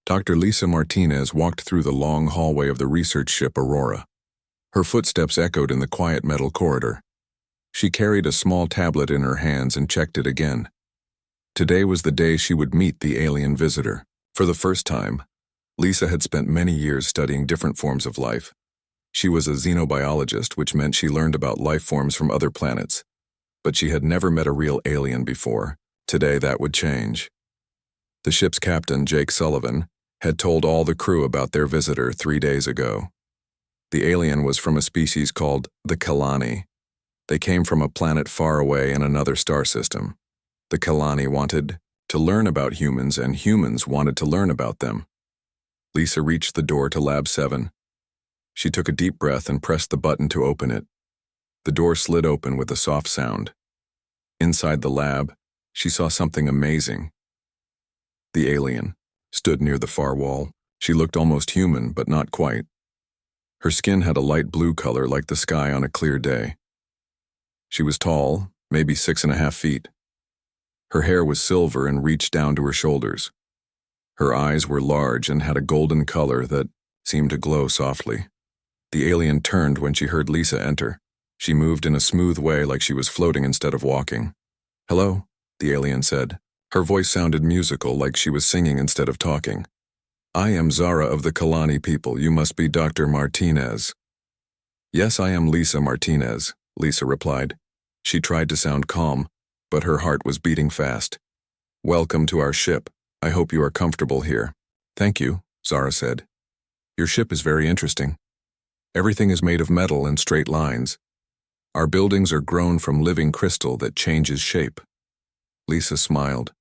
Dr. Lisa Martinez walked through the long hallway of the research ship Aurora. Her footsteps echoed in the quiet metal corridor. She carried a small tablet in her hands and checked it again. Today was the day she would meet the alien visitor. For the first time, Lisa had spent many years studying different forms of life. She was a xenobiologist, which meant she learned about life forms from other planets. But she had never met a real alien before. Today that would change. The ship's captain, Jake Sullivan, had told all the crew about their visitor 3 days ago. The alien was from a species called the Kalani. They came from a planet far away in another star system. The Kalani wanted to learn about humans, and humans wanted to learn about them. Lisa reached the door to Lab 7. She took a deep breath and pressed the button to open it. The door slid open with a soft sound. Inside the lab, she saw something amazing. The alien stood near the far wall. She looked almost human, but not quite. Her skin had a light blue color like the sky on a clear day. She was tall, maybe 6.5 feet. Her hair was silver and reached down to her shoulders. Her eyes were large and had a golden color that seemed to glow softly. The alien turned when she heard Lisa enter. She moved in a smooth way like she was floating instead of walking. "Hello," the alien said. Her voice sounded musical, like she was singing instead of talking. "I am Zara of the Kalani people. You must be Dr. Martinez." "Yes, I am Lisa Martinez," Lisa replied. She tried to sound calm, but her heart was beating fast. "Welcome to our ship. I hope you are comfortable here." "Thank you," Zara said. "Your ship is very interesting. Everything is made of metal and straight lines. Our buildings are grown from living crystal that changes shape." Lisa smiled.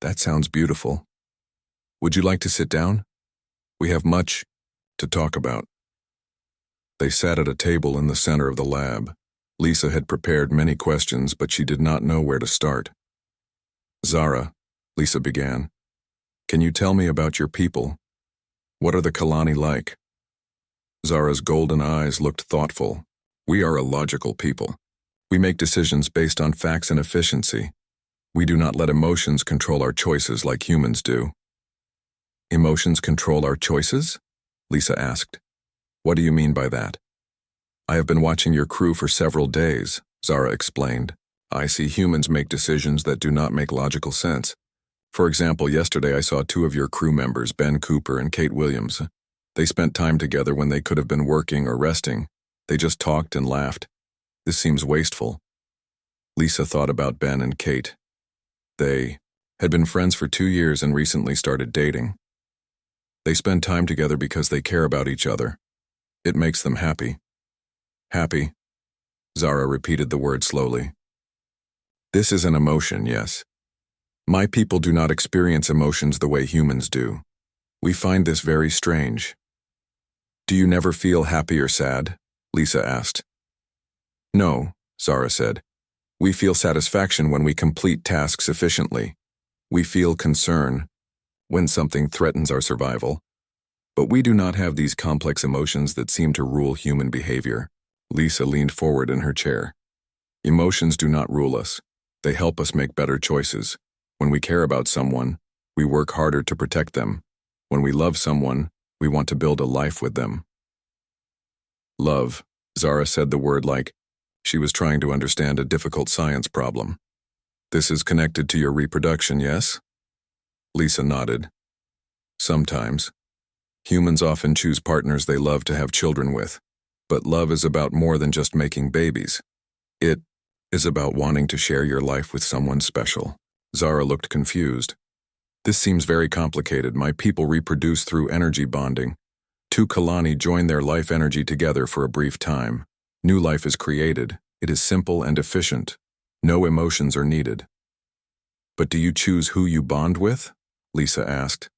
"That sounds beautiful. Would you like to sit down? We have much to talk about." They sat at a table in the center of the lab. Lisa had prepared many questions, but she did not know where to start. "Zara," Lisa began, "can you tell me about your people? What are the Kalani like?" Zara's golden eyes looked thoughtful. "We are a logical people. We make decisions based on facts and efficiency. We do not let emotions control our choices like humans do." "Emotions control our choices?" Lisa asked. "What do you mean by that?" "I have been watching your crew for several days," Zara explained. "I see humans make decisions that do not make logical sense. For example, yesterday I saw 2 of your crew members, Ben Cooper and Kate Williams. They spent time together when they could have been working or resting. They just talked and laughed. This seems wasteful." Lisa thought about Ben and Kate. They had been friends for 2 years and recently started dating. They spend time together because they care about each other. It makes them happy. "Happy?" Zara repeated the word slowly. "This is an emotion, yes. My people do not experience emotions the way humans do. We find this very strange." "Do you never feel happy or sad?" Lisa asked. "No," Zara said. "We feel satisfaction when we complete tasks efficiently. We feel concern when something threatens our survival. But we do not have these complex emotions that seem to rule human behavior." Lisa leaned forward in her chair. "Emotions do not rule us. They help us make better choices. When we care about someone, we work harder to protect them. When we love someone, we want to build a life with them." "Love," Zara said the word like she was trying to understand a difficult science problem. "This is connected to your reproduction, yes?" Lisa nodded. "Sometimes. Humans often choose partners they love to have children with. But love is about more than just making babies. It is about wanting to share your life with someone special." Zara looked confused. "This seems very complicated. My people reproduce through energy bonding. 2 Kalani join their life energy together for a brief time. New life is created. It is simple and efficient. No emotions are needed." "But do you choose who you bond with?" Lisa asked.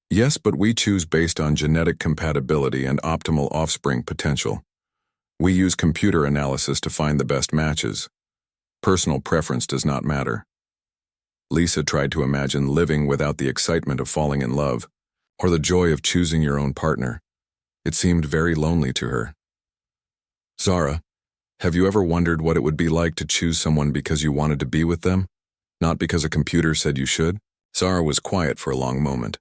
"Yes, but we choose based on genetic compatibility and optimal offspring potential. We use computer analysis to find the best matches. Personal preference does not matter." Lisa tried to imagine living without the excitement of falling in love, or the joy of choosing your own partner. It seemed very lonely to her. "Zara, have you ever wondered what it would be like to choose someone because you wanted to be with them, not because a computer said you should?" Zara was quiet for a long moment.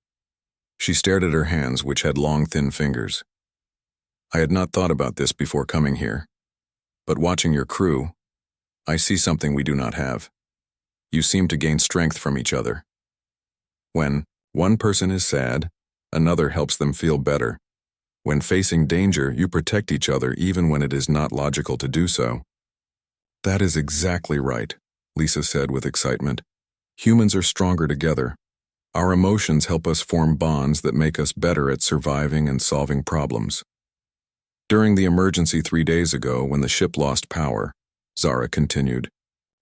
She stared at her hands, which had long, thin fingers. I had not thought about this before coming here. But watching your crew, I see something we do not have. You seem to gain strength from each other. When one person is sad, another helps them feel better. When facing danger, you protect each other even when it is not logical to do so. That is exactly right, Lisa said with excitement. Humans are stronger together. Our emotions help us form bonds that make us better at surviving and solving problems. During the emergency 3 days ago when the ship lost power, Zara continued,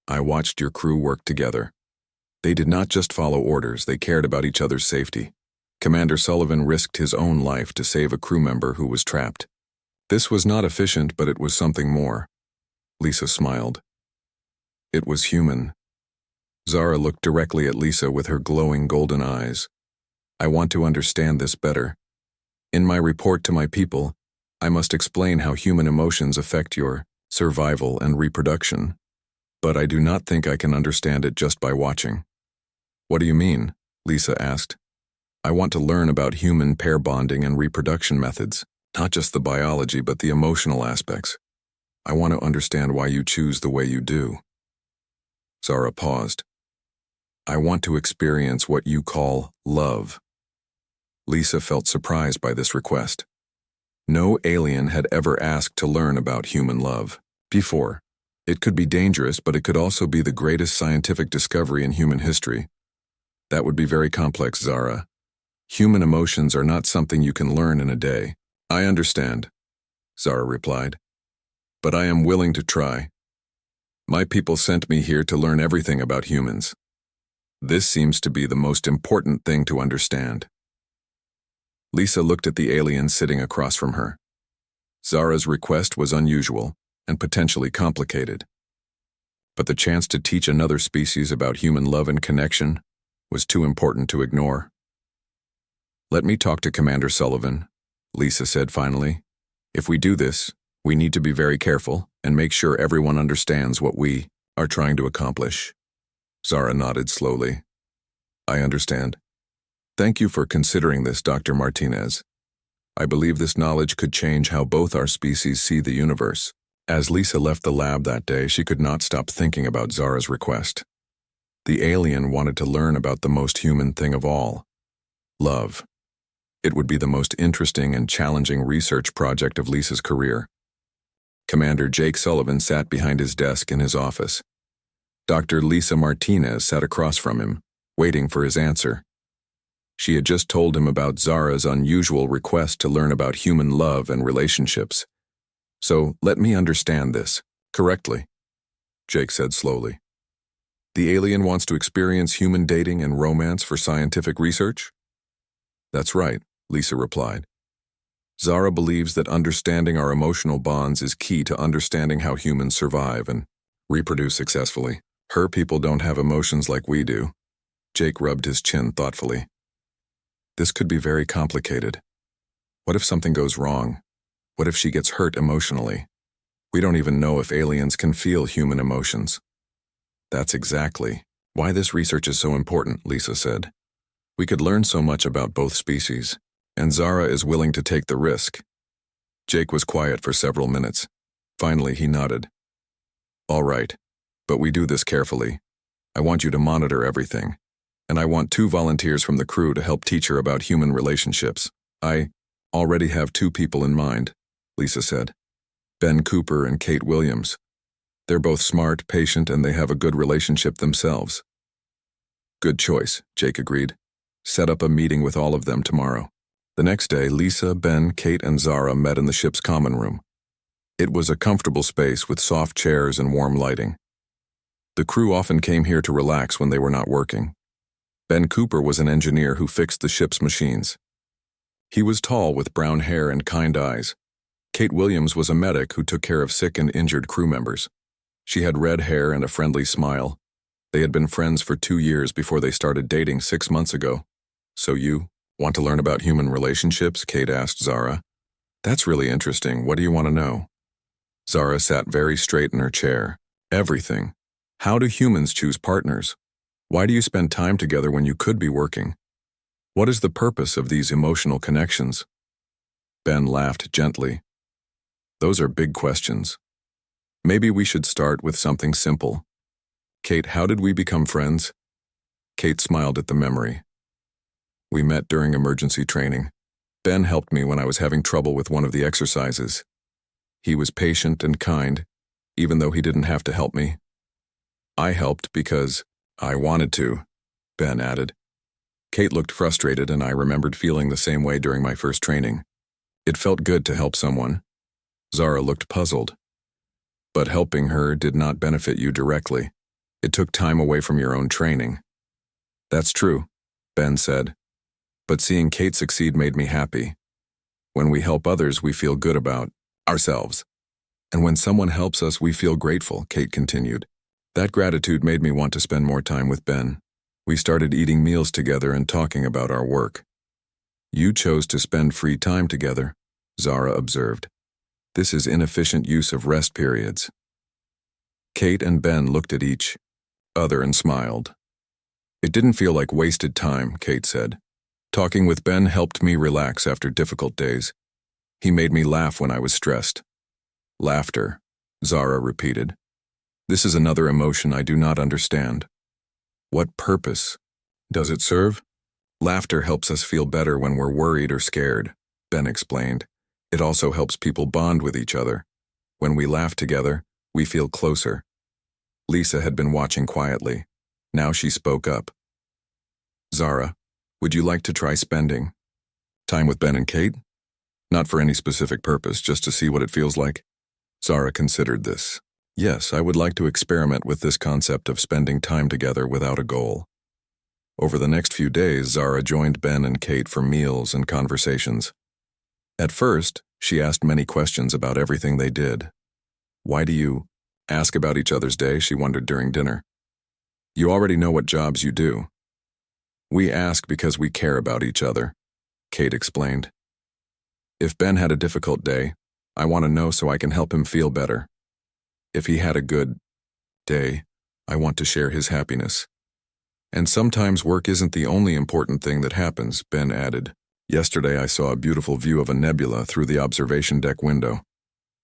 I watched your crew work together. They did not just follow orders, they cared about each other's safety. Commander Sullivan risked his own life to save a crew member who was trapped. This was not efficient, but it was something more. Lisa smiled. It was human. Zara looked directly at Lisa with her glowing golden eyes. I want to understand this better. In my report to my people, I must explain how human emotions affect your survival and reproduction. But I do not think I can understand it just by watching. What do you mean? Lisa asked. I want to learn about human pair bonding and reproduction methods, not just the biology but the emotional aspects. I want to understand why you choose the way you do. Zara paused. I want to experience what you call love. Lisa felt surprised by this request. No alien had ever asked to learn about human love before. It could be dangerous, but it could also be the greatest scientific discovery in human history. That would be very complex, Zara. Human emotions are not something you can learn in a day. I understand, Zara replied. But I am willing to try. My people sent me here to learn everything about humans. This seems to be the most important thing to understand. Lisa looked at the alien sitting across from her. Zara's request was unusual and potentially complicated. But the chance to teach another species about human love and connection was too important to ignore. Let me talk to Commander Sullivan, Lisa said finally. If we do this, we need to be very careful and make sure everyone understands what we are trying to accomplish. Zara nodded slowly. I understand. Thank you for considering this, Dr. Martinez. I believe this knowledge could change how both our species see the universe. As Lisa left the lab that day, she could not stop thinking about Zara's request. The alien wanted to learn about the most human thing of all, love. It would be the most interesting and challenging research project of Lisa's career. Commander Jake Sullivan sat behind his desk in his office. Dr. Lisa Martinez sat across from him, waiting for his answer. She had just told him about Zara's unusual request to learn about human love and relationships. So let me understand this correctly, Jake said slowly. The alien wants to experience human dating and romance for scientific research? That's right, Lisa replied. Zara believes that understanding our emotional bonds is key to understanding how humans survive and reproduce successfully. Her people don't have emotions like we do. Jake rubbed his chin thoughtfully. This could be very complicated. What if something goes wrong? What if she gets hurt emotionally? We don't even know if aliens can feel human emotions. That's exactly why this research is so important, Lisa said. We could learn so much about both species, and Zara is willing to take the risk. Jake was quiet for several minutes. Finally, he nodded. All right, but we do this carefully. I want you to monitor everything, and I want 2 volunteers from the crew to help teach her about human relationships. I already have 2 people in mind, Lisa said. Ben Cooper and Kate Williams. They're both smart, patient, and they have a good relationship themselves. Good choice, Jake agreed. Set up a meeting with all of them tomorrow. The next day, Lisa, Ben, Kate, and Zara met in the ship's common room. It was a comfortable space with soft chairs and warm lighting. The crew often came here to relax when they were not working. Ben Cooper was an engineer who fixed the ship's machines. He was tall with brown hair and kind eyes. Kate Williams was a medic who took care of sick and injured crew members. She had red hair and a friendly smile. They had been friends for 2 years before they started dating 6 months ago. So you want to learn about human relationships? Kate asked Zara. That's really interesting. What do you want to know? Zara sat very straight in her chair. Everything. How do humans choose partners? Why do you spend time together when you could be working? What is the purpose of these emotional connections? Ben laughed gently. Those are big questions. Maybe we should start with something simple. Kate, how did we become friends? Kate smiled at the memory. We met during emergency training. Ben helped me when I was having trouble with one of the exercises. He was patient and kind, even though he didn't have to help me. I helped because I wanted to, Ben added. Kate looked frustrated, and I remembered feeling the same way during my first training. It felt good to help someone. Zara looked puzzled. But helping her did not benefit you directly. It took time away from your own training. That's true, Ben said. But seeing Kate succeed made me happy. When we help others, we feel good about ourselves. And when someone helps us, we feel grateful, Kate continued. That gratitude made me want to spend more time with Ben. We started eating meals together and talking about our work. You chose to spend free time together, Zara observed. This is inefficient use of rest periods. Kate and Ben looked at each other and smiled. It didn't feel like wasted time, Kate said. Talking with Ben helped me relax after difficult days. He made me laugh when I was stressed. Laughter, Zara repeated. This is another emotion I do not understand. What purpose does it serve? Laughter helps us feel better when we're worried or scared, Ben explained. It also helps people bond with each other. When we laugh together, we feel closer. Lisa had been watching quietly. Now she spoke up. Zara, would you like to try spending time with Ben and Kate? Not for any specific purpose, just to see what it feels like. Zara considered this. Yes, I would like to experiment with this concept of spending time together without a goal. Over the next few days, Zara joined Ben and Kate for meals and conversations. At first, she asked many questions about everything they did. Why do you ask about each other's day? She wondered during dinner. You already know what jobs you do. We ask because we care about each other, Kate explained. If Ben had a difficult day, I want to know so I can help him feel better. If he had a good day, I want to share his happiness. And sometimes work isn't the only important thing that happens, Ben added. Yesterday I saw a beautiful view of a nebula through the observation deck window.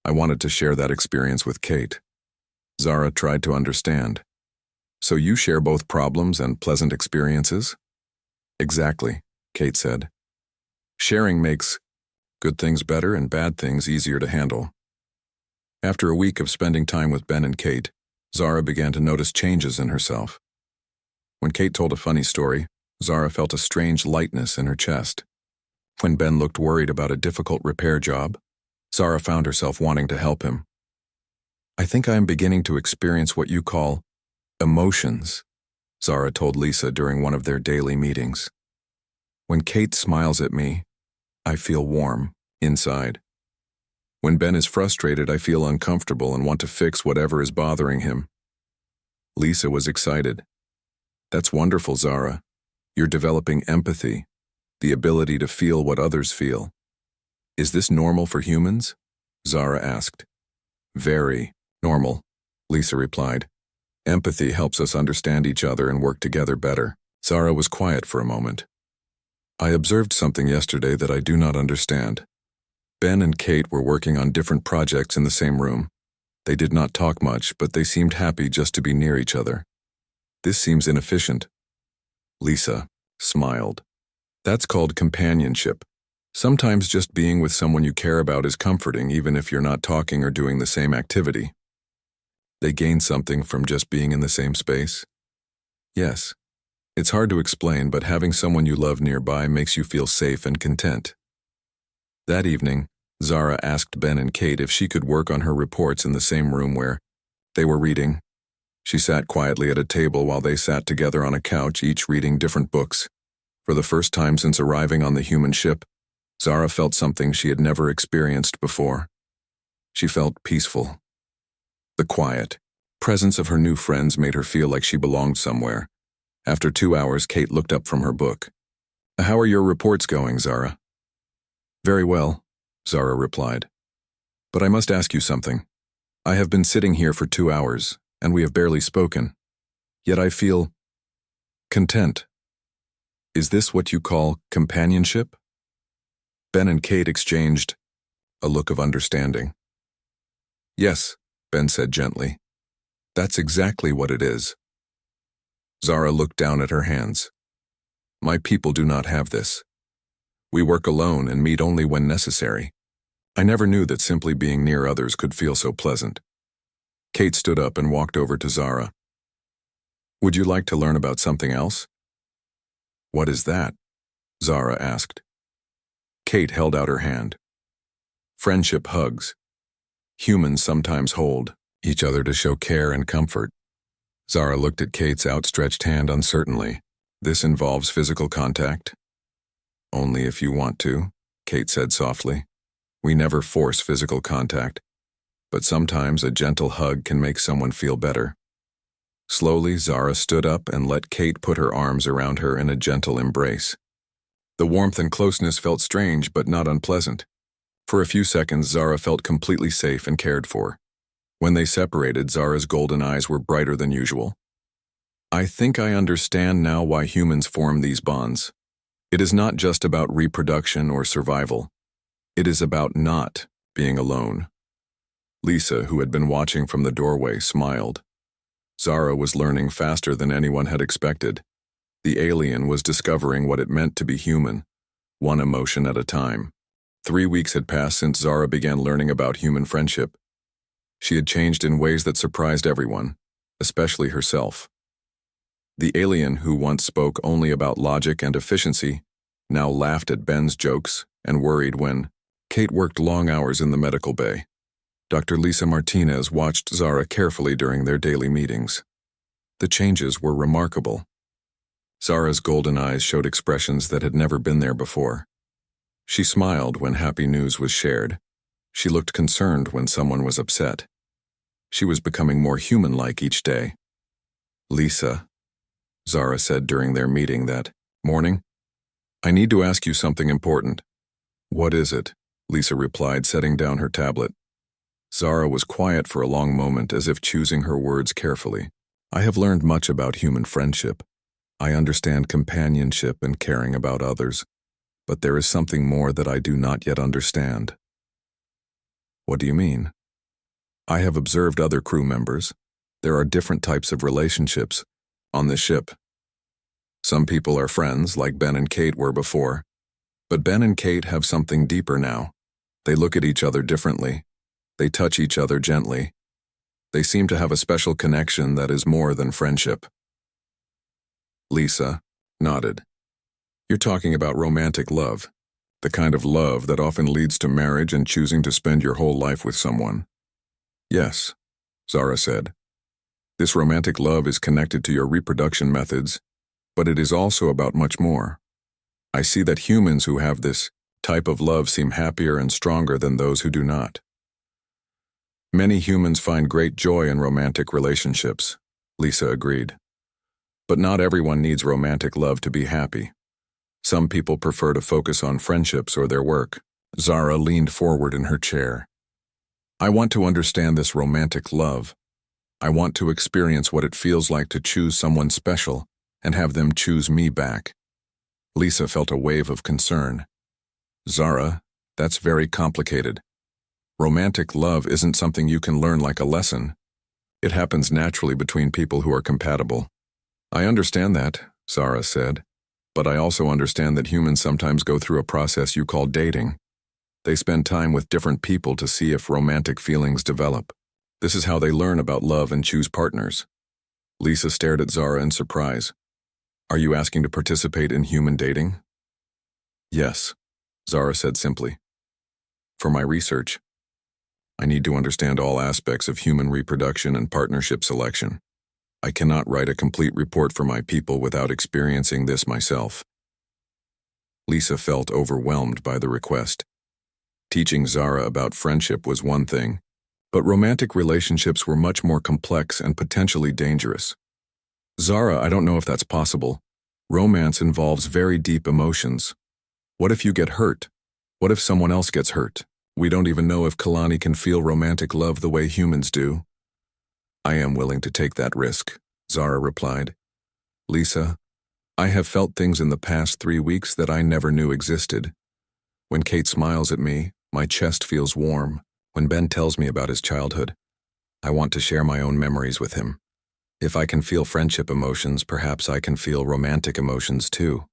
I wanted to share that experience with Kate. Zara tried to understand. So you share both problems and pleasant experiences? Exactly, Kate said. Sharing makes good things better and bad things easier to handle. After a week of spending time with Ben and Kate, Zara began to notice changes in herself. When Kate told a funny story, Zara felt a strange lightness in her chest. When Ben looked worried about a difficult repair job, Zara found herself wanting to help him. I think I am beginning to experience what you call emotions, Zara told Lisa during one of their daily meetings. When Kate smiles at me, I feel warm inside. When Ben is frustrated, I feel uncomfortable and want to fix whatever is bothering him. Lisa was excited. That's wonderful, Zara. You're developing empathy, the ability to feel what others feel. Is this normal for humans? Zara asked. Very normal, Lisa replied. Empathy helps us understand each other and work together better. Zara was quiet for a moment. I observed something yesterday that I do not understand. Ben and Kate were working on different projects in the same room. They did not talk much, but they seemed happy just to be near each other. This seems inefficient. Lisa smiled. That's called companionship. Sometimes just being with someone you care about is comforting, even if you're not talking or doing the same activity. They gain something from just being in the same space. Yes. It's hard to explain, but having someone you love nearby makes you feel safe and content. That evening, Zara asked Ben and Kate if she could work on her reports in the same room where they were reading. She sat quietly at a table while they sat together on a couch, each reading different books. For the first time since arriving on the human ship, Zara felt something she had never experienced before. She felt peaceful. The quiet presence of her new friends made her feel like she belonged somewhere. After 2 hours, Kate looked up from her book. How are your reports going, Zara? Very well, Zara replied. But I must ask you something. I have been sitting here for 2 hours, and we have barely spoken. Yet I feel content. Is this what you call companionship? Ben and Kate exchanged a look of understanding. Yes, Ben said gently. That's exactly what it is. Zara looked down at her hands. My people do not have this. We work alone and meet only when necessary. I never knew that simply being near others could feel so pleasant. Kate stood up and walked over to Zara. Would you like to learn about something else? What is that? Zara asked. Kate held out her hand. Friendship hugs. Humans sometimes hold each other to show care and comfort. Zara looked at Kate's outstretched hand uncertainly. This involves physical contact? Only if you want to, Kate said softly. We never force physical contact, but sometimes a gentle hug can make someone feel better. Slowly, Zara stood up and let Kate put her arms around her in a gentle embrace. The warmth and closeness felt strange but not unpleasant. For a few seconds, Zara felt completely safe and cared for. When they separated, Zara's golden eyes were brighter than usual. I think I understand now why humans form these bonds. It is not just about reproduction or survival. It is about not being alone. Lisa, who had been watching from the doorway, smiled. Zara was learning faster than anyone had expected. The alien was discovering what it meant to be human, one emotion at a time. 3 weeks had passed since Zara began learning about human friendship. She had changed in ways that surprised everyone, especially herself. The alien, who once spoke only about logic and efficiency, now laughed at Ben's jokes and worried when Kate worked long hours in the medical bay. Dr. Lisa Martinez watched Zara carefully during their daily meetings. The changes were remarkable. Zara's golden eyes showed expressions that had never been there before. She smiled when happy news was shared. She looked concerned when someone was upset. She was becoming more human-like each day. Lisa, Zara said during their meeting that morning, I need to ask you something important. What is it? Lisa replied, setting down her tablet. Zara was quiet for a long moment, as if choosing her words carefully. I have learned much about human friendship. I understand companionship and caring about others, but there is something more that I do not yet understand. What do you mean? I have observed other crew members. There are different types of relationships on this ship. Some people are friends, like Ben and Kate were before, but Ben and Kate have something deeper now. They look at each other differently. They touch each other gently. They seem to have a special connection that is more than friendship. Lisa nodded. You're talking about romantic love, the kind of love that often leads to marriage and choosing to spend your whole life with someone. Yes, Zara said. This romantic love is connected to your reproduction methods, but it is also about much more. I see that humans who have this type of love seem happier and stronger than those who do not. Many humans find great joy in romantic relationships, Lisa agreed. But not everyone needs romantic love to be happy. Some people prefer to focus on friendships or their work. Zara leaned forward in her chair. I want to understand this romantic love. I want to experience what it feels like to choose someone special and have them choose me back. Lisa felt a wave of concern. Zara, that's very complicated. Romantic love isn't something you can learn like a lesson. It happens naturally between people who are compatible. I understand that, Zara said, but I also understand that humans sometimes go through a process you call dating. They spend time with different people to see if romantic feelings develop. This is how they learn about love and choose partners. Lisa stared at Zara in surprise. Are you asking to participate in human dating? Yes, Zara said simply. For my research, I need to understand all aspects of human reproduction and partnership selection. I cannot write a complete report for my people without experiencing this myself. Lisa felt overwhelmed by the request. Teaching Zara about friendship was one thing, but romantic relationships were much more complex and potentially dangerous. Zara, I don't know if that's possible. Romance involves very deep emotions. What if you get hurt? What if someone else gets hurt? We don't even know if Kalani can feel romantic love the way humans do. I am willing to take that risk, Zara replied. Lisa, I have felt things in the past 3 weeks that I never knew existed. When Kate smiles at me, my chest feels warm. When Ben tells me about his childhood, I want to share my own memories with him. If I can feel friendship emotions, perhaps I can feel romantic emotions too.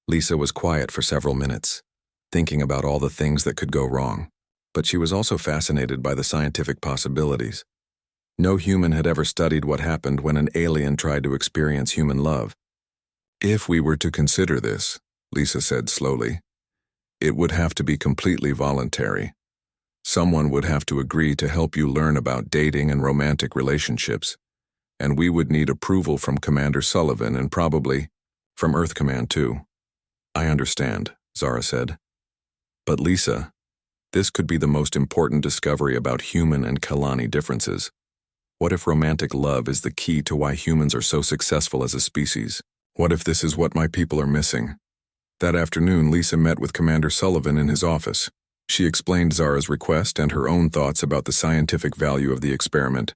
Lisa was quiet for several minutes, thinking about all the things that could go wrong. But she was also fascinated by the scientific possibilities. No human had ever studied what happened when an alien tried to experience human love. If we were to consider this, Lisa said slowly, it would have to be completely voluntary. Someone would have to agree to help you learn about dating and romantic relationships, and we would need approval from Commander Sullivan and probably from Earth Command too. I understand, Zara said. But Lisa, this could be the most important discovery about human and Kalani differences. What if romantic love is the key to why humans are so successful as a species? What if this is what my people are missing? That afternoon, Lisa met with Commander Sullivan in his office. She explained Zara's request and her own thoughts about the scientific value of the experiment.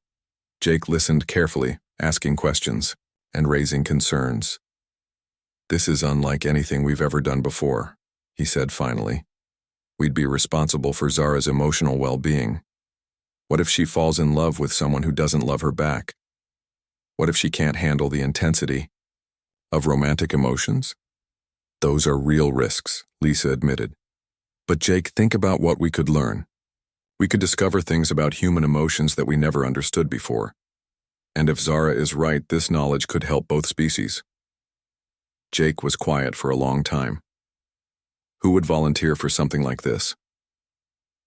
Jake listened carefully, asking questions and raising concerns. This is unlike anything we've ever done before, he said finally. We'd be responsible for Zara's emotional well-being. What if she falls in love with someone who doesn't love her back? What if she can't handle the intensity of romantic emotions? Those are real risks, Lisa admitted. But Jake, think about what we could learn. We could discover things about human emotions that we never understood before. And if Zara is right, this knowledge could help both species. Jake was quiet for a long time. Who would volunteer for something like this?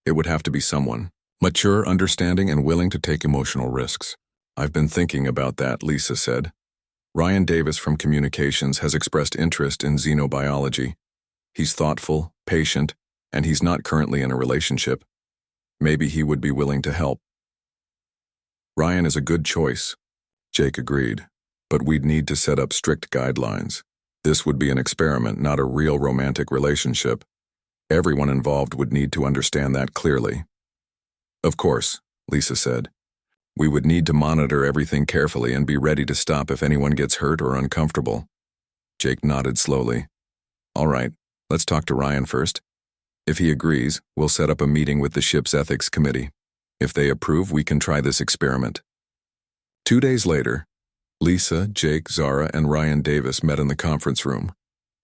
It would have to be someone mature, understanding, and willing to take emotional risks. I've been thinking about that, Lisa said. Ryan Davis from Communications has expressed interest in xenobiology. He's thoughtful, patient, and he's not currently in a relationship. Maybe he would be willing to help. Ryan is a good choice, Jake agreed, but we'd need to set up strict guidelines. This would be an experiment, not a real romantic relationship. Everyone involved would need to understand that clearly. Of course, Lisa said. We would need to monitor everything carefully and be ready to stop if anyone gets hurt or uncomfortable. Jake nodded slowly. All right, let's talk to Ryan first. If he agrees, we'll set up a meeting with the ship's ethics committee. If they approve, we can try this experiment. 2 days later, Lisa, Jake, Zara, and Ryan Davis met in the conference room.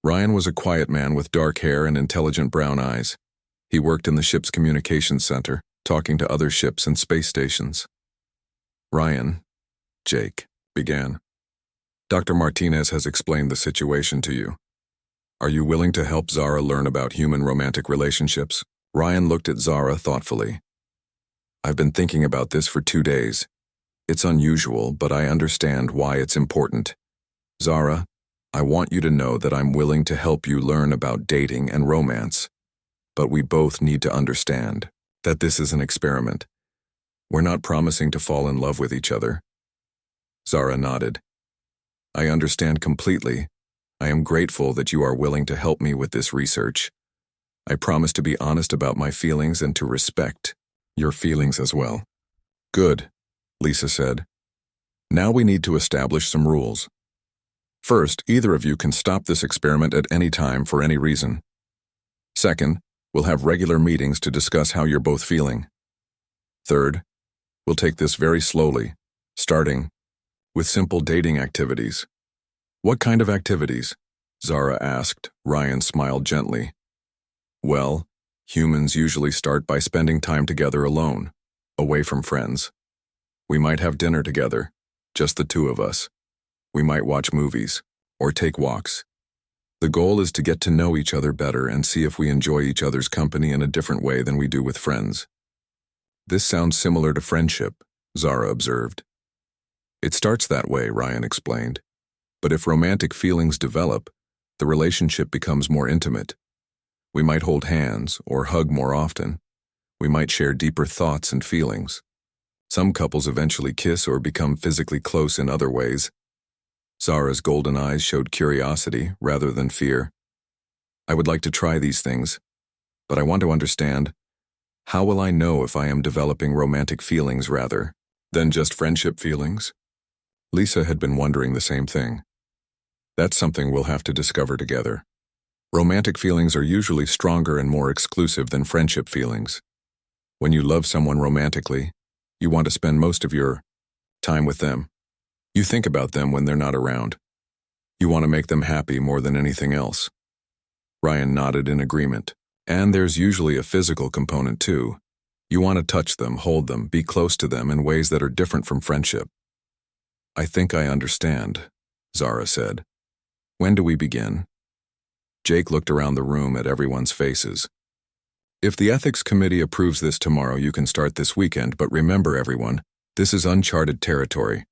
Ryan was a quiet man with dark hair and intelligent brown eyes. He worked in the ship's communications center, talking to other ships and space stations. Ryan, Jake began. Dr. Martinez has explained the situation to you. Are you willing to help Zara learn about human romantic relationships? Ryan looked at Zara thoughtfully. I've been thinking about this for 2 days. It's unusual, but I understand why it's important. Zara, I want you to know that I'm willing to help you learn about dating and romance. But we both need to understand that this is an experiment. We're not promising to fall in love with each other. Zara nodded. I understand completely. I am grateful that you are willing to help me with this research. I promise to be honest about my feelings and to respect your feelings as well. Good, Lisa said. Now we need to establish some rules. First, either of you can stop this experiment at any time for any reason. Second, we'll have regular meetings to discuss how you're both feeling. Third, we'll take this very slowly, starting with simple dating activities. What kind of activities? Zara asked. Ryan smiled gently. Well, humans usually start by spending time together alone, away from friends. We might have dinner together, just the two of us. We might watch movies, or take walks. The goal is to get to know each other better and see if we enjoy each other's company in a different way than we do with friends. This sounds similar to friendship, Zara observed. It starts that way, Ryan explained. But if romantic feelings develop, the relationship becomes more intimate. We might hold hands or hug more often. We might share deeper thoughts and feelings. Some couples eventually kiss or become physically close in other ways. Zara's golden eyes showed curiosity rather than fear. I would like to try these things, but I want to understand, how will I know if I am developing romantic feelings rather than just friendship feelings? Lisa had been wondering the same thing. That's something we'll have to discover together. Romantic feelings are usually stronger and more exclusive than friendship feelings. When you love someone romantically, you want to spend most of your time with them. You think about them when they're not around. You want to make them happy more than anything else. Ryan nodded in agreement. And there's usually a physical component too. You want to touch them, hold them, be close to them in ways that are different from friendship. I think I understand, Zara said. When do we begin? Jake looked around the room at everyone's faces. If the ethics committee approves this tomorrow, you can start this weekend, but remember everyone, this is uncharted territory.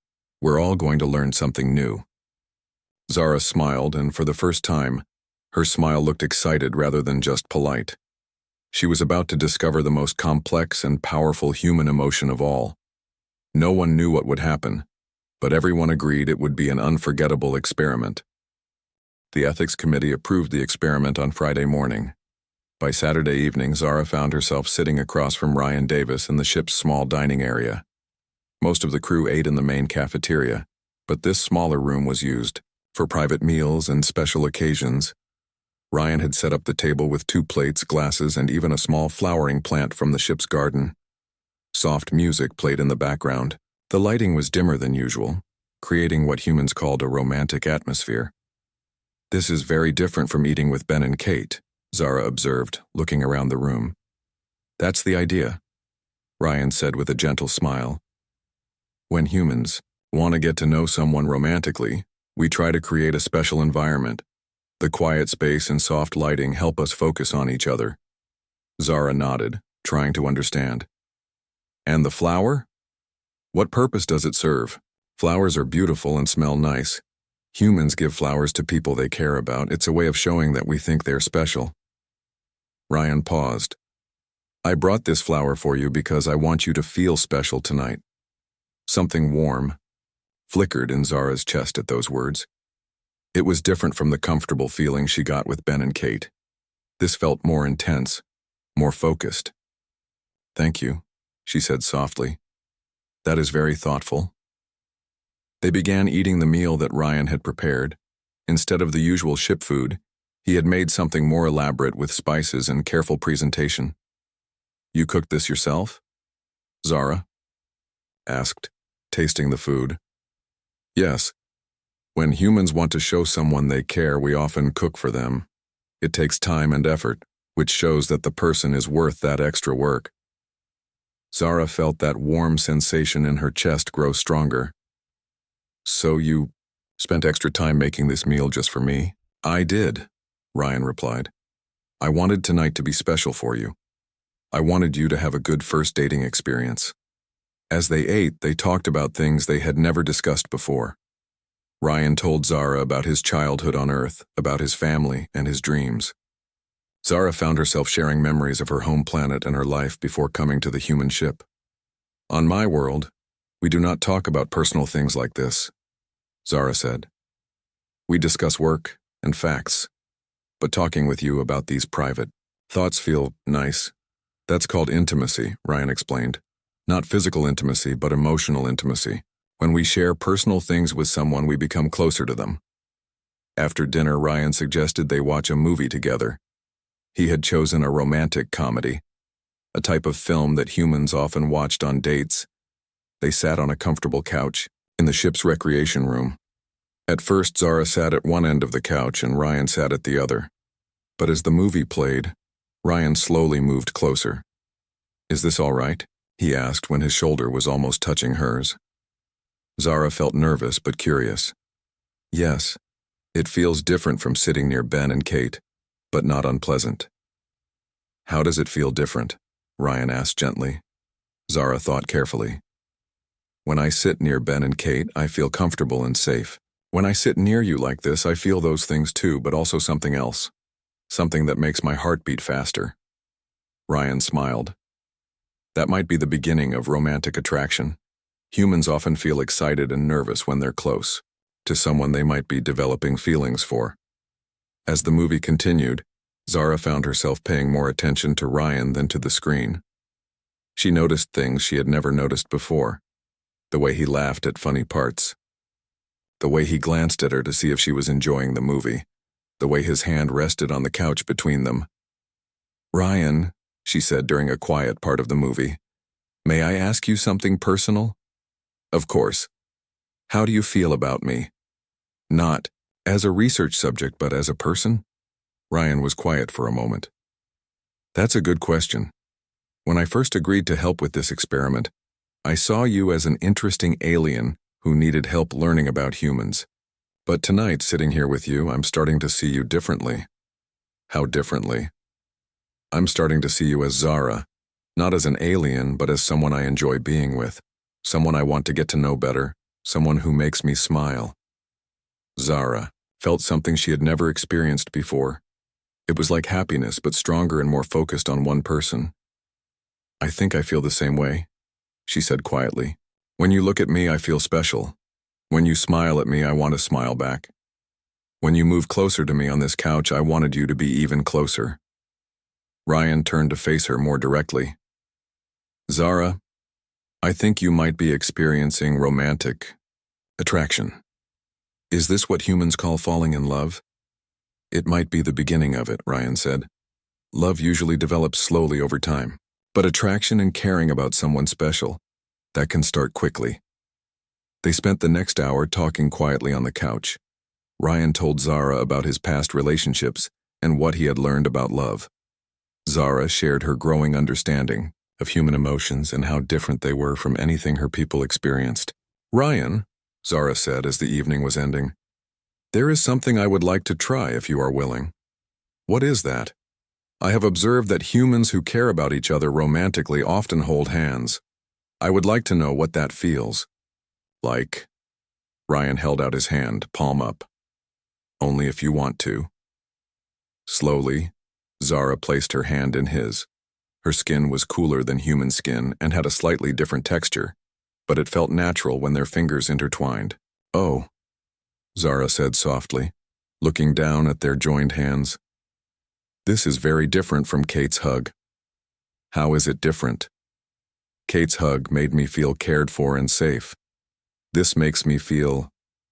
We're all going to learn something new. Zara smiled, and for the first time, her smile looked excited rather than just polite. She was about to discover the most complex and powerful human emotion of all. No one knew what would happen, but everyone agreed it would be an unforgettable experiment. The ethics committee approved the experiment on Friday morning. By Saturday evening, Zara found herself sitting across from Ryan Davis in the ship's small dining area. Most of the crew ate in the main cafeteria, but this smaller room was used for private meals and special occasions. Ryan had set up the table with 2 plates, glasses, and even a small flowering plant from the ship's garden. Soft music played in the background. The lighting was dimmer than usual, creating what humans called a romantic atmosphere. This is very different from eating with Ben and Kate, Zara observed, looking around the room. That's the idea, Ryan said with a gentle smile. When humans want to get to know someone romantically, we try to create a special environment. The quiet space and soft lighting help us focus on each other. Zara nodded, trying to understand. And the flower? What purpose does it serve? Flowers are beautiful and smell nice. Humans give flowers to people they care about. It's a way of showing that we think they're special. Ryan paused. I brought this flower for you because I want you to feel special tonight. Something warm flickered in Zara's chest at those words. It was different from the comfortable feeling she got with Ben and Kate. This felt more intense, more focused. Thank you, she said softly. That is very thoughtful. They began eating the meal that Ryan had prepared. Instead of the usual ship food, he had made something more elaborate with spices and careful presentation. You cooked this yourself? Zara asked, tasting the food. Yes. When humans want to show someone they care, we often cook for them. It takes time and effort, which shows that the person is worth that extra work. Zara felt that warm sensation in her chest grow stronger. So you spent extra time making this meal just for me? I did, Ryan replied. I wanted tonight to be special for you. I wanted you to have a good first dating experience. As they ate, they talked about things they had never discussed before. Ryan told Zara about his childhood on Earth, about his family and his dreams. Zara found herself sharing memories of her home planet and her life before coming to the human ship. On my world, we do not talk about personal things like this, Zara said. We discuss work and facts, but talking with you about these private thoughts feel nice. That's called intimacy, Ryan explained. Not physical intimacy, but emotional intimacy. When we share personal things with someone, we become closer to them. After dinner, Ryan suggested they watch a movie together. He had chosen a romantic comedy, a type of film that humans often watched on dates. They sat on a comfortable couch in the ship's recreation room. At first, Zara sat at one end of the couch and Ryan sat at the other. But as the movie played, Ryan slowly moved closer. Is this all right? He asked when his shoulder was almost touching hers. Zara felt nervous but curious. Yes, it feels different from sitting near Ben and Kate, but not unpleasant. How does it feel different? Ryan asked gently. Zara thought carefully. When I sit near Ben and Kate, I feel comfortable and safe. When I sit near you like this, I feel those things too, but also something else. Something that makes my heart beat faster. Ryan smiled. That might be the beginning of romantic attraction. Humans often feel excited and nervous when they're close to someone they might be developing feelings for. As the movie continued, Zara found herself paying more attention to Ryan than to the screen. She noticed things she had never noticed before, the way he laughed at funny parts, The way he glanced at her to see if she was enjoying the movie. The way his hand rested on the couch between them. "Ryan," she said during a quiet part of the movie, "may I ask you something personal?" "Of course. How do you feel about me?" "Not as a research subject, but as a person?" Ryan was quiet for a moment. "That's a good question. When I first agreed to help with this experiment, I saw you as an interesting alien who needed help learning about humans. But tonight, sitting here with you, I'm starting to see you differently." "How differently?" "I'm starting to see you as Zara, not as an alien, but as someone I enjoy being with, someone I want to get to know better, someone who makes me smile." Zara felt something she had never experienced before. It was like happiness, but stronger and more focused on one person. "I think I feel the same way," she said quietly. "When you look at me, I feel special. When you smile at me, I want to smile back. When you move closer to me on this couch, I wanted you to be even closer." Ryan turned to face her more directly. "Zara, I think you might be experiencing romantic attraction. Is this what humans call falling in love?" "It might be the beginning of it," Ryan said. "Love usually develops slowly over time. But attraction and caring about someone special, that can start quickly." They spent the next hour talking quietly on the couch. Ryan told Zara about his past relationships and what he had learned about love. Zara shared her growing understanding of human emotions and how different they were from anything her people experienced. "Ryan," Zara said as the evening was ending, "there is something I would like to try if you are willing." "What is that?" "I have observed that humans who care about each other romantically often hold hands. I would like to know what that feels like." Ryan held out his hand, palm up. "Only if you want to." Slowly, Zara placed her hand in his. Her skin was cooler than human skin and had a slightly different texture, but it felt natural when their fingers intertwined. "Oh," Zara said softly, looking down at their joined hands. "This is very different from Kate's hug." "How is it different?" "Kate's hug made me feel cared for and safe. This makes me feel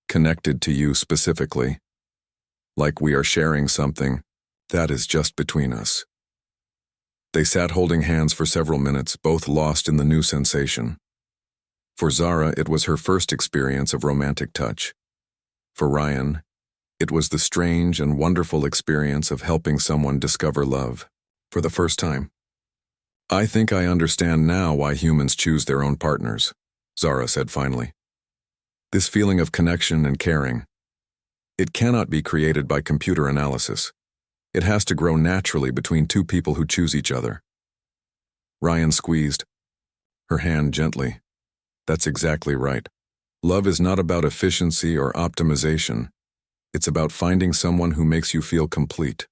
connected to you specifically. Like we are sharing something that is just between us." They sat holding hands for several minutes, both lost in the new sensation. For Zara, it was her first experience of romantic touch. For Ryan, it was the strange and wonderful experience of helping someone discover love for the first time. "I think I understand now why humans choose their own partners," Zara said finally. "This feeling of connection and caring, it cannot be created by computer analysis. It has to grow naturally between two people who choose each other." Ryan squeezed her hand gently. "That's exactly right. Love is not about efficiency or optimization. It's about finding someone who makes you feel complete."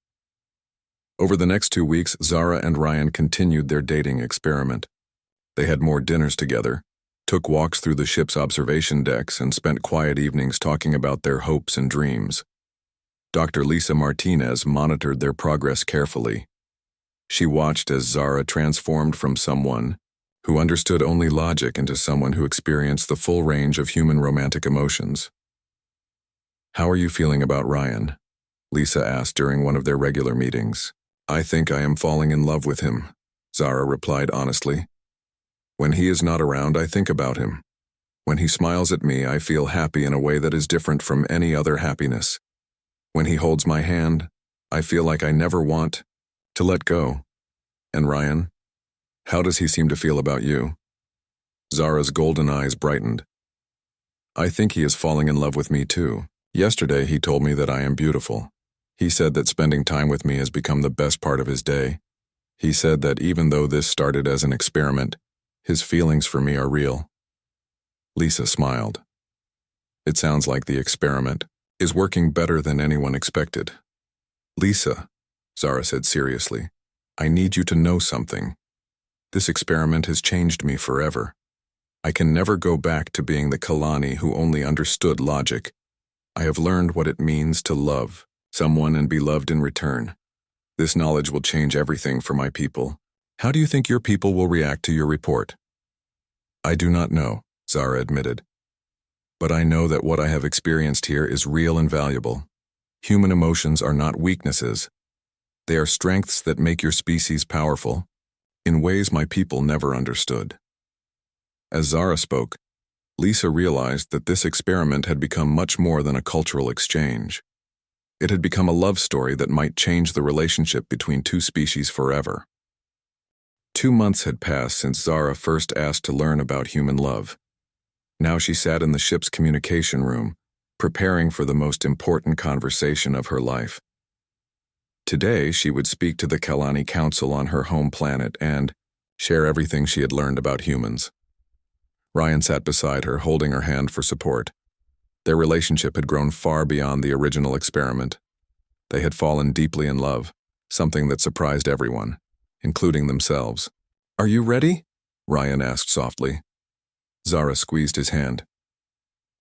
Over the next 2 weeks, Zara and Ryan continued their dating experiment. They had more dinners together, took walks through the ship's observation decks, and spent quiet evenings talking about their hopes and dreams. Dr. Lisa Martinez monitored their progress carefully. She watched as Zara transformed from someone who understood only logic into someone who experienced the full range of human romantic emotions. "How are you feeling about Ryan?" Lisa asked during one of their regular meetings. "I think I am falling in love with him," Zara replied honestly. "When he is not around, I think about him. When he smiles at me, I feel happy in a way that is different from any other happiness. When he holds my hand, I feel like I never want to let go." "And Ryan, how does he seem to feel about you?" Zara's golden eyes brightened. "I think he is falling in love with me too. Yesterday he told me that I am beautiful. He said that spending time with me has become the best part of his day. He said that even though this started as an experiment, his feelings for me are real." Lisa smiled. "It sounds like the experiment is working better than anyone expected." "Lisa," Zara said seriously, "I need you to know something. This experiment has changed me forever. I can never go back to being the Kalani who only understood logic. I have learned what it means to love someone and be loved in return. This knowledge will change everything for my people. How do you think your people will react to your report?" "I do not know," Zara admitted. But I know that what I have experienced here is real and valuable. Human emotions are not weaknesses. They are strengths that make your species powerful, in ways my people never understood. As Zara spoke, Lisa realized that this experiment had become much more than a cultural exchange. It had become a love story that might change the relationship between two species forever. 2 months had passed since Zara first asked to learn about human love. Now she sat in the ship's communication room, preparing for the most important conversation of her life. Today, she would speak to the Kalani Council on her home planet and share everything she had learned about humans. Ryan sat beside her, holding her hand for support. Their relationship had grown far beyond the original experiment. They had fallen deeply in love, something that surprised everyone, including themselves. "Are you ready?" Ryan asked softly. Zara squeezed his hand.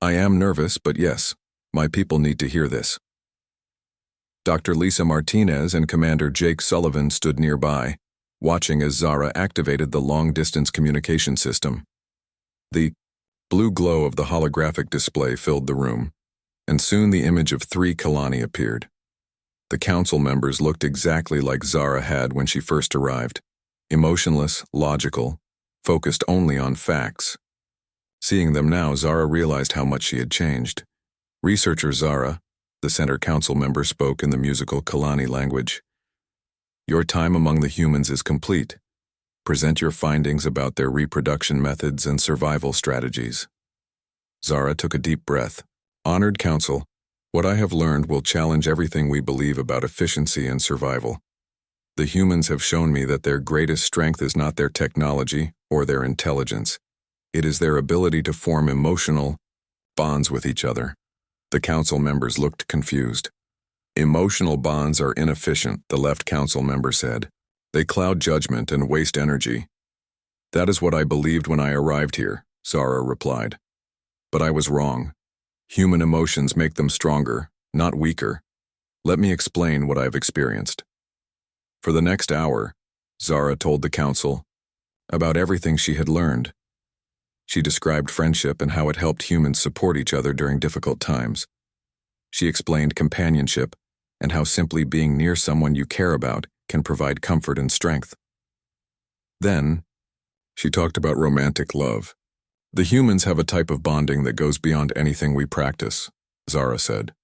"I am nervous, but yes, my people need to hear this." Dr. Lisa Martinez and Commander Jake Sullivan stood nearby, watching as Zara activated the long-distance communication system. The blue glow of the holographic display filled the room, and soon the image of 3 Kalani appeared. The council members looked exactly like Zara had when she first arrived, emotionless, logical, focused only on facts. Seeing them now, Zara realized how much she had changed. "Researcher Zara," the center council member spoke in the musical Kalani language, "your time among the humans is complete. Present your findings about their reproduction methods and survival strategies." Zara took a deep breath. "Honored Council, what I have learned will challenge everything we believe about efficiency and survival. The humans have shown me that their greatest strength is not their technology or their intelligence. It is their ability to form emotional bonds with each other." The council members looked confused. "Emotional bonds are inefficient," the left council member said. "They cloud judgment and waste energy." "That is what I believed when I arrived here," Zara replied. "But I was wrong. Human emotions make them stronger, not weaker. Let me explain what I've experienced." For the next hour, Zara told the council about everything she had learned. She described friendship and how it helped humans support each other during difficult times. She explained companionship and how simply being near someone you care about can provide comfort and strength. Then, she talked about romantic love. "The humans have a type of bonding that goes beyond anything we practice," Zara said.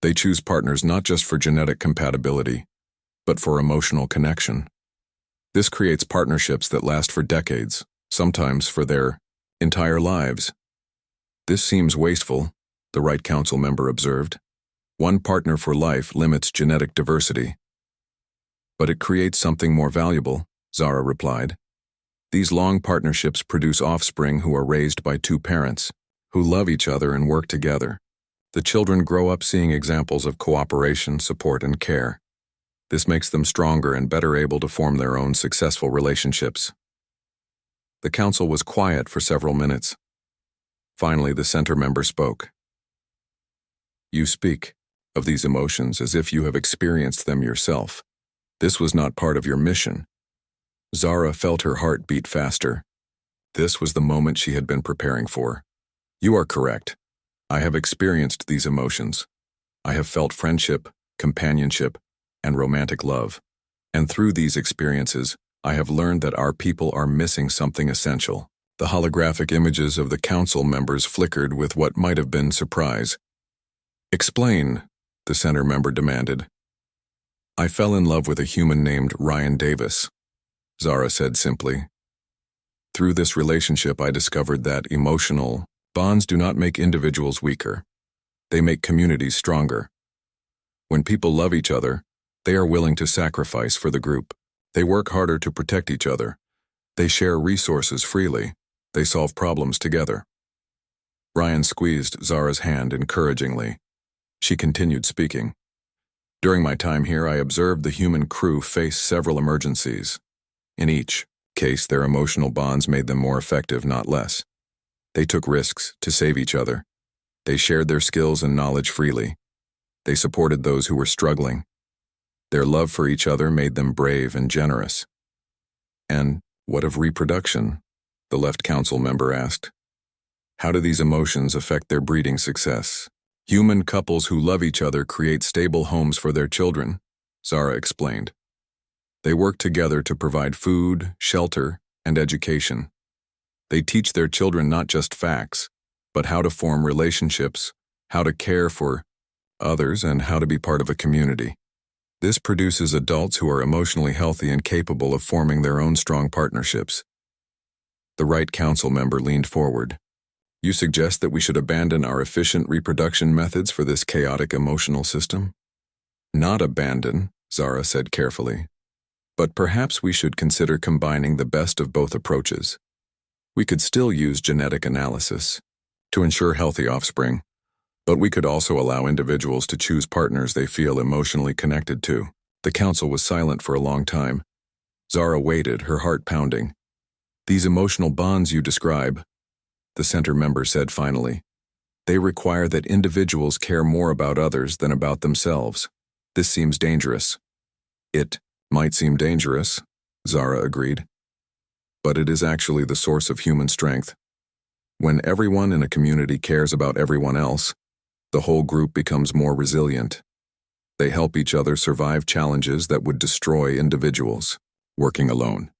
"They choose partners not just for genetic compatibility, but for emotional connection. This creates partnerships that last for decades, sometimes for their entire lives." "This seems wasteful," the right council member observed. "One partner for life limits genetic diversity." "But it creates something more valuable," Zara replied. "These long partnerships produce offspring who are raised by 2 parents, who love each other and work together. The children grow up seeing examples of cooperation, support, and care. This makes them stronger and better able to form their own successful relationships." The council was quiet for several minutes. Finally, the center member spoke. "You speak of these emotions as if you have experienced them yourself. This was not part of your mission." Zara felt her heart beat faster. This was the moment she had been preparing for. "You are correct. I have experienced these emotions. I have felt friendship, companionship, and romantic love. And through these experiences, I have learned that our people are missing something essential." The holographic images of the council members flickered with what might have been surprise. "Explain," the center member demanded. "I fell in love with a human named Ryan Davis," Zara said simply. "Through this relationship, I discovered that emotional bonds do not make individuals weaker. They make communities stronger. When people love each other, they are willing to sacrifice for the group. They work harder to protect each other. They share resources freely. They solve problems together." Ryan squeezed Zara's hand encouragingly. She continued speaking. "During my time here, I observed the human crew face several emergencies. In each case, their emotional bonds made them more effective, not less. They took risks to save each other. They shared their skills and knowledge freely. They supported those who were struggling. Their love for each other made them brave and generous." "And what of reproduction?" the left council member asked. How do these emotions affect their breeding success? Human couples who love each other create stable homes for their children, Zara explained. They work together to provide food, shelter, and education. They teach their children not just facts, but how to form relationships, how to care for others, and how to be part of a community. This produces adults who are emotionally healthy and capable of forming their own strong partnerships. The Right Council member leaned forward. You suggest that we should abandon our efficient reproduction methods for this chaotic emotional system? Not abandon, Zara said carefully. But perhaps we should consider combining the best of both approaches. We could still use genetic analysis to ensure healthy offspring, but we could also allow individuals to choose partners they feel emotionally connected to. The council was silent for a long time. Zara waited, her heart pounding. These emotional bonds you describe, the center member said finally, they require that individuals care more about others than about themselves. This seems dangerous. It might seem dangerous, Zara agreed. But it is actually the source of human strength. When everyone in a community cares about everyone else, the whole group becomes more resilient. They help each other survive challenges that would destroy individuals, working alone.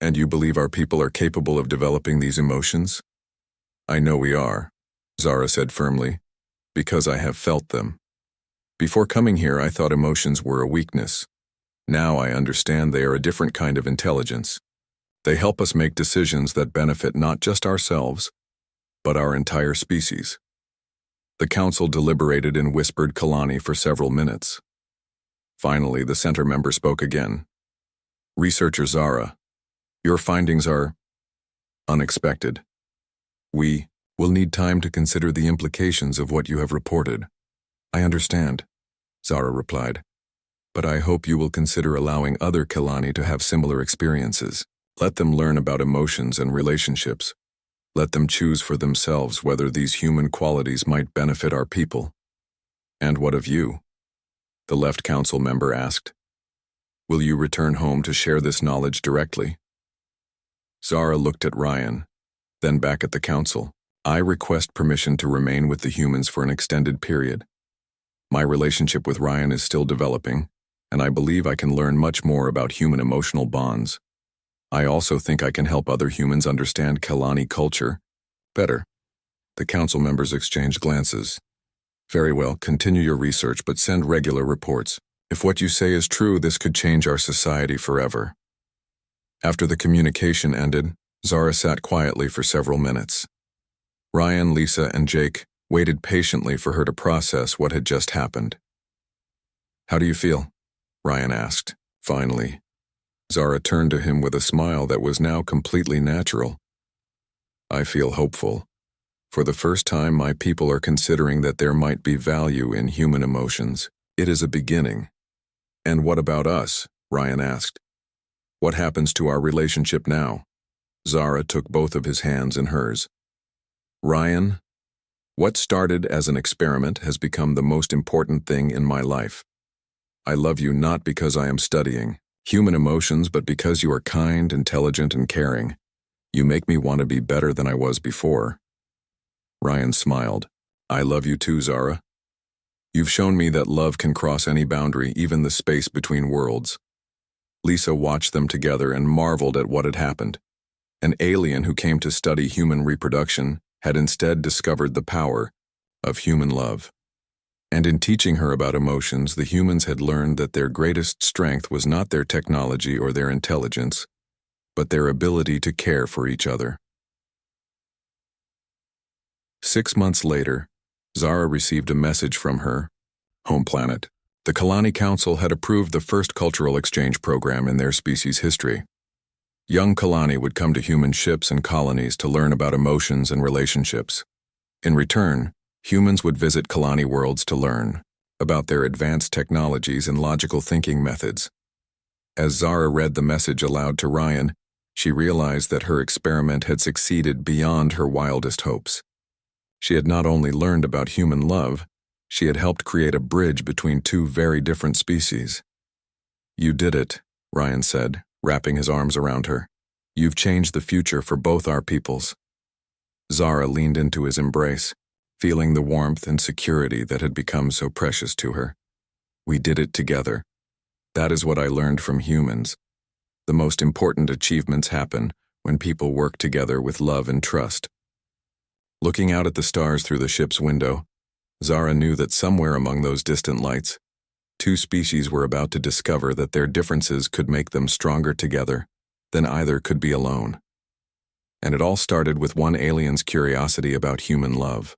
And you believe our people are capable of developing these emotions? I know we are, Zara said firmly, because I have felt them. Before coming here, I thought emotions were a weakness. Now I understand they are a different kind of intelligence. They help us make decisions that benefit not just ourselves, but our entire species. The council deliberated in whispered Kalani for several minutes. Finally, the center member spoke again. Researcher Zara, your findings are unexpected. We will need time to consider the implications of what you have reported. I understand, Zara replied, but I hope you will consider allowing other Kalani to have similar experiences. Let them learn about emotions and relationships. Let them choose for themselves whether these human qualities might benefit our people. And what of you? The Left Council member asked. Will you return home to share this knowledge directly? Zara looked at Ryan, then back at the council. I request permission to remain with the humans for an extended period. My relationship with Ryan is still developing, and I believe I can learn much more about human emotional bonds. I also think I can help other humans understand Kalani culture better. The council members exchanged glances. Very well, continue your research, but send regular reports. If what you say is true, this could change our society forever. After the communication ended, Zara sat quietly for several minutes. Ryan, Lisa, and Jake waited patiently for her to process what had just happened. How do you feel? Ryan asked, finally. Zara turned to him with a smile that was now completely natural. I feel hopeful. For the first time, my people are considering that there might be value in human emotions. It is a beginning. And what about us? Ryan asked. What happens to our relationship now? Zara took both of his hands in hers. Ryan, what started as an experiment has become the most important thing in my life. I love you not because I am studying human emotions, but because you are kind, intelligent, and caring. You make me want to be better than I was before. Ryan smiled. I love you too, Zara. You've shown me that love can cross any boundary, even the space between worlds. Lisa watched them together and marveled at what had happened. An alien who came to study human reproduction had instead discovered the power of human love. And in teaching her about emotions, the humans had learned that their greatest strength was not their technology or their intelligence, but their ability to care for each other. 6 months later, Zara received a message from her home planet. The Kalani Council had approved the first cultural exchange program in their species' history. Young Kalani would come to human ships and colonies to learn about emotions and relationships. In return, humans would visit Kalani worlds to learn about their advanced technologies and logical thinking methods. As Zara read the message aloud to Ryan, she realized that her experiment had succeeded beyond her wildest hopes. She had not only learned about human love, she had helped create a bridge between two very different species. You did it, Ryan said, wrapping his arms around her. You've changed the future for both our peoples. Zara leaned into his embrace, feeling the warmth and security that had become so precious to her. We did it together. That is what I learned from humans. The most important achievements happen when people work together with love and trust. Looking out at the stars through the ship's window, Zara knew that somewhere among those distant lights, two species were about to discover that their differences could make them stronger together than either could be alone. And it all started with one alien's curiosity about human love.